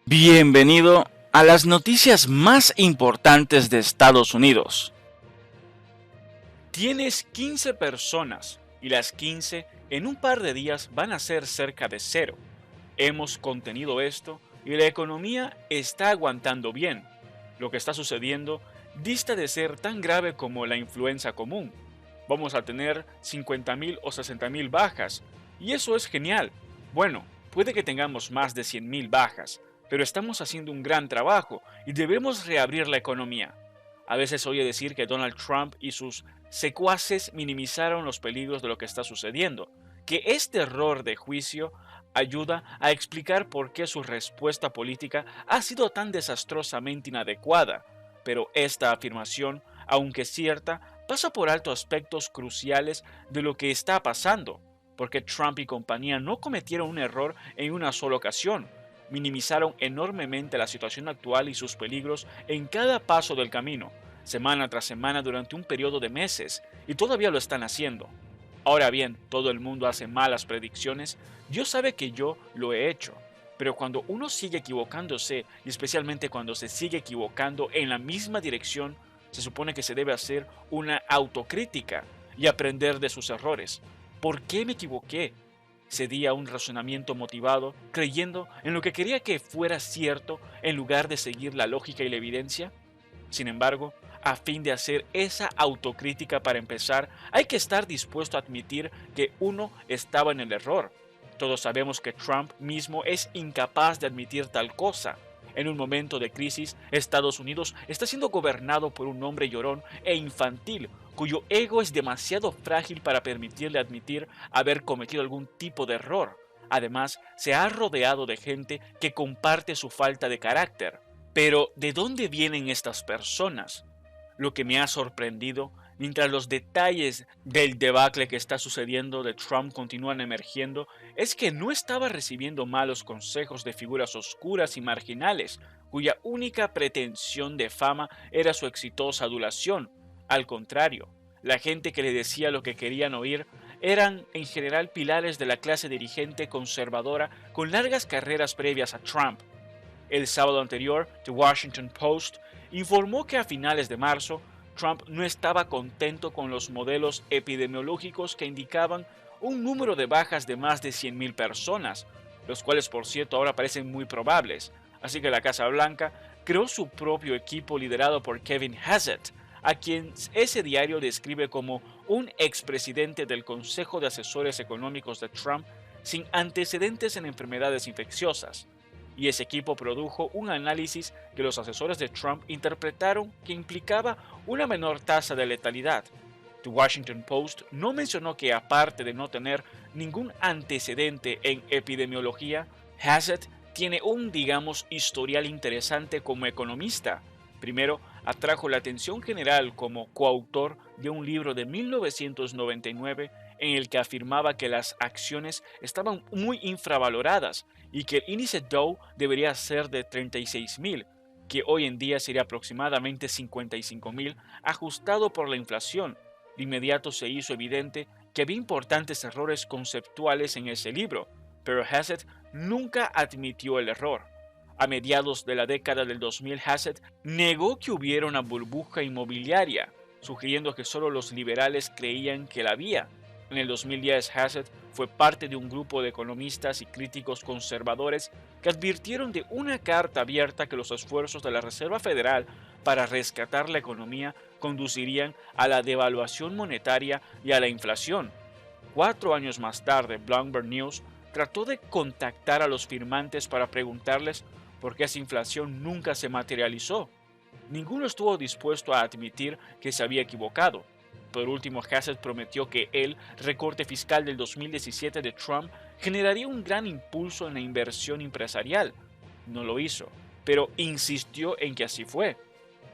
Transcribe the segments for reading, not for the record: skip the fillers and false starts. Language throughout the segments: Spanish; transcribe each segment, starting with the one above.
Bienvenido a las noticias más importantes de Estados Unidos. Tienes 15 personas y las 15 en un par de días van a ser cerca de cero. Hemos contenido esto y la economía está aguantando bien. Lo que está sucediendo dista de ser tan grave como la influenza común. Vamos a tener 50.000 o 60.000 bajas y eso es genial. Bueno, puede que tengamos más de 100.000 bajas, pero estamos haciendo un gran trabajo y debemos reabrir la economía. A veces oye decir que Donald Trump y sus secuaces minimizaron los peligros de lo que está sucediendo, que este error de juicio ayuda a explicar por qué su respuesta política ha sido tan desastrosamente inadecuada, pero esta afirmación, aunque cierta, pasa por alto aspectos cruciales de lo que está pasando, porque Trump y compañía no cometieron un error en una sola ocasión, minimizaron enormemente la situación actual y sus peligros en cada paso del camino, semana tras semana durante un periodo de meses, y todavía lo están haciendo. Ahora bien, todo el mundo hace malas predicciones, Dios sabe que yo lo he hecho, pero cuando uno sigue equivocándose, y especialmente cuando se sigue equivocando en la misma dirección, se supone que se debe hacer una autocrítica y aprender de sus errores. ¿Por qué me equivoqué? Cedí a un razonamiento motivado, creyendo en lo que quería que fuera cierto en lugar de seguir la lógica y la evidencia. Sin embargo, a fin de hacer esa autocrítica para empezar, hay que estar dispuesto a admitir que uno estaba en el error. Todos sabemos que Trump mismo es incapaz de admitir tal cosa. En un momento de crisis, Estados Unidos está siendo gobernado por un hombre llorón e infantil, cuyo ego es demasiado frágil para permitirle admitir haber cometido algún tipo de error. Además, se ha rodeado de gente que comparte su falta de carácter. Pero, ¿de dónde vienen estas personas? Lo que me ha sorprendido, mientras los detalles del debacle que está sucediendo de Trump continúan emergiendo, es que no estaba recibiendo malos consejos de figuras oscuras y marginales, cuya única pretensión de fama era su exitosa adulación. Al contrario, la gente que le decía lo que querían oír eran en general pilares de la clase dirigente conservadora con largas carreras previas a Trump. El sábado anterior, The Washington Post informó que a finales de marzo, Trump no estaba contento con los modelos epidemiológicos que indicaban un número de bajas de más de 100.000 personas, los cuales por cierto ahora parecen muy probables. Así que la Casa Blanca creó su propio equipo liderado por Kevin Hassett, a quien ese diario describe como un expresidente del Consejo de Asesores Económicos de Trump sin antecedentes en enfermedades infecciosas. Y ese equipo produjo un análisis que los asesores de Trump interpretaron que implicaba una menor tasa de letalidad. The Washington Post no mencionó que aparte de no tener ningún antecedente en epidemiología, Hassett tiene un, digamos, historial interesante como economista. Primero, atrajo la atención general como coautor de un libro de 1999 en el que afirmaba que las acciones estaban muy infravaloradas y que el índice Dow debería ser de 36.000, que hoy en día sería aproximadamente 55.000, ajustado por la inflación. De inmediato se hizo evidente que había importantes errores conceptuales en ese libro, pero Hassett nunca admitió el error. A mediados de la década del 2000, Hassett negó que hubiera una burbuja inmobiliaria, sugiriendo que solo los liberales creían que la había. En el 2010, Hassett fue parte de un grupo de economistas y críticos conservadores que advirtieron de una carta abierta que los esfuerzos de la Reserva Federal para rescatar la economía conducirían a la devaluación monetaria y a la inflación. 4 años más tarde, Bloomberg News trató de contactar a los firmantes para preguntarles por qué esa inflación nunca se materializó. Ninguno estuvo dispuesto a admitir que se había equivocado. Por último, Hassett prometió que el recorte fiscal del 2017 de Trump generaría un gran impulso en la inversión empresarial. No lo hizo, pero insistió en que así fue.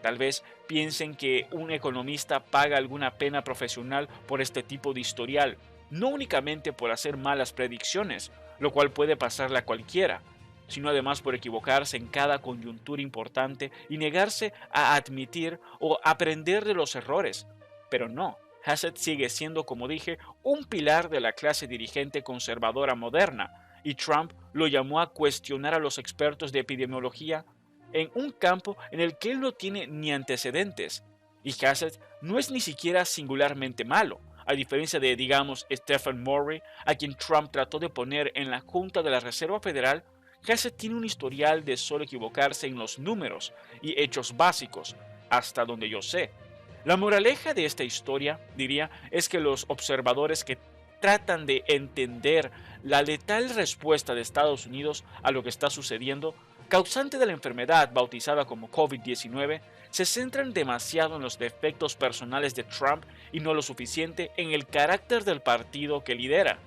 Tal vez piensen que un economista paga alguna pena profesional por este tipo de historial, no únicamente por hacer malas predicciones, lo cual puede pasarle a cualquiera, sino además por equivocarse en cada coyuntura importante y negarse a admitir o aprender de los errores. Pero no, Hassett sigue siendo, como dije, un pilar de la clase dirigente conservadora moderna, y Trump lo llamó a cuestionar a los expertos de epidemiología en un campo en el que él no tiene ni antecedentes. Y Hassett no es ni siquiera singularmente malo, a diferencia de, digamos, Stephen Murray, a quien Trump trató de poner en la Junta de la Reserva Federal. Hassett tiene un historial de solo equivocarse en los números y hechos básicos, hasta donde yo sé. La moraleja de esta historia, diría, es que los observadores que tratan de entender la letal respuesta de Estados Unidos a lo que está sucediendo, causante de la enfermedad bautizada como COVID-19, se centran demasiado en los defectos personales de Trump y no lo suficiente en el carácter del partido que lidera.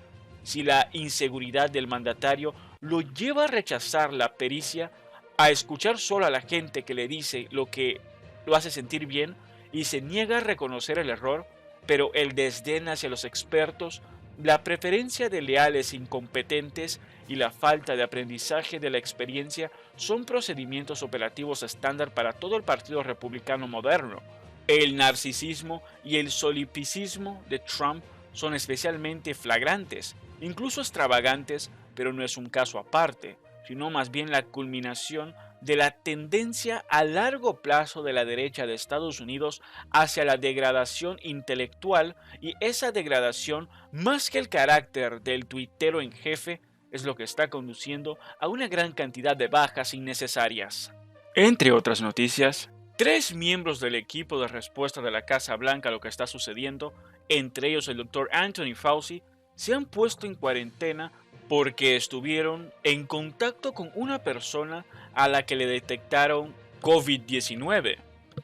Si la inseguridad del mandatario lo lleva a rechazar la pericia, a escuchar solo a la gente que le dice lo que lo hace sentir bien y se niega a reconocer el error, pero el desdén hacia los expertos, la preferencia de leales incompetentes y la falta de aprendizaje de la experiencia son procedimientos operativos estándar para todo el Partido Republicano moderno. El narcisismo y el solipsismo de Trump son especialmente flagrantes, incluso extravagantes, pero no es un caso aparte, sino más bien la culminación de la tendencia a largo plazo de la derecha de Estados Unidos hacia la degradación intelectual, y esa degradación, más que el carácter del tuitero en jefe, es lo que está conduciendo a una gran cantidad de bajas innecesarias. Entre otras noticias, 3 miembros del equipo de respuesta de la Casa Blanca a lo que está sucediendo, entre ellos el Dr. Anthony Fauci, se han puesto en cuarentena porque estuvieron en contacto con una persona a la que le detectaron COVID-19.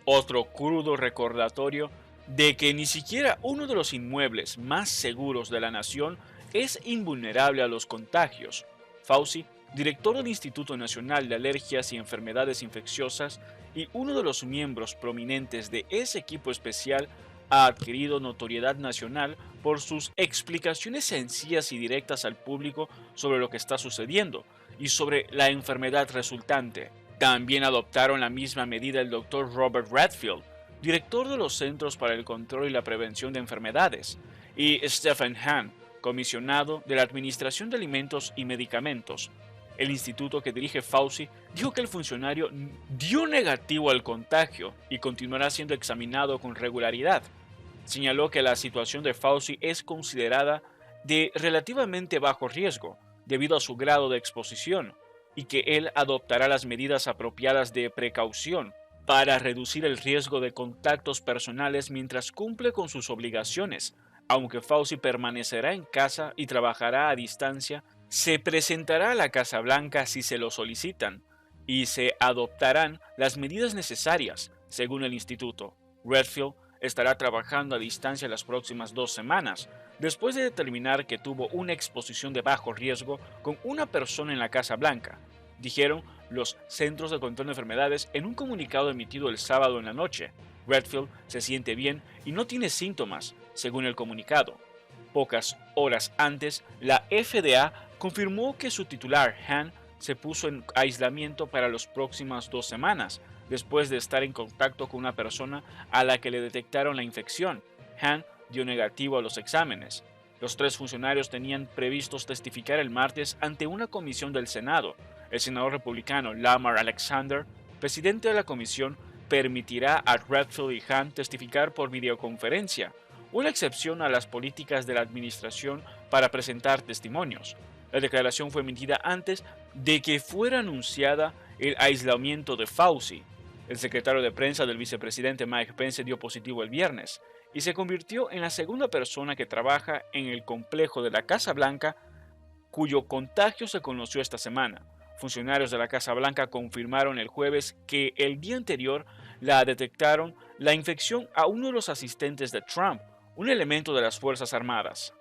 Otro crudo recordatorio de que ni siquiera uno de los inmuebles más seguros de la nación es invulnerable a los contagios. Fauci, director del Instituto Nacional de Alergias y Enfermedades Infecciosas y uno de los miembros prominentes de ese equipo especial, ha adquirido notoriedad nacional por sus explicaciones sencillas y directas al público sobre lo que está sucediendo y sobre la enfermedad resultante. También adoptaron la misma medida el Dr. Robert Redfield, director de los Centros para el Control y la Prevención de Enfermedades, y Stephen Hahn, comisionado de la Administración de Alimentos y Medicamentos. El instituto que dirige Fauci dijo que el funcionario dio negativo al contagio y continuará siendo examinado con regularidad. Señaló que la situación de Fauci es considerada de relativamente bajo riesgo debido a su grado de exposición y que él adoptará las medidas apropiadas de precaución para reducir el riesgo de contactos personales mientras cumple con sus obligaciones. Aunque Fauci permanecerá en casa y trabajará a distancia, se presentará a la Casa Blanca si se lo solicitan y se adoptarán las medidas necesarias, según el instituto. Redfield estará trabajando a distancia las próximas 2 semanas, después de determinar que tuvo una exposición de bajo riesgo con una persona en la Casa Blanca, dijeron los Centros de Control de Enfermedades en un comunicado emitido el sábado en la noche. Redfield se siente bien y no tiene síntomas, según el comunicado. Pocas horas antes, la FDA confirmó que su titular, Hahn, se puso en aislamiento para las próximas 2 semanas, después de estar en contacto con una persona a la que le detectaron la infección. Hahn dio negativo a los exámenes. Los 3 funcionarios tenían previstos testificar el martes ante una comisión del Senado. El senador republicano Lamar Alexander, presidente de la comisión, permitirá a Redfield y Hahn testificar por videoconferencia, una excepción a las políticas de la administración para presentar testimonios. La declaración fue emitida antes de que fuera anunciada el aislamiento de Fauci. El secretario de prensa del vicepresidente Mike Pence dio positivo el viernes y se convirtió en la segunda persona que trabaja en el complejo de la Casa Blanca cuyo contagio se conoció esta semana. Funcionarios de la Casa Blanca confirmaron el jueves que el día anterior la detectaron la infección a uno de los asistentes de Trump, un elemento de las Fuerzas Armadas.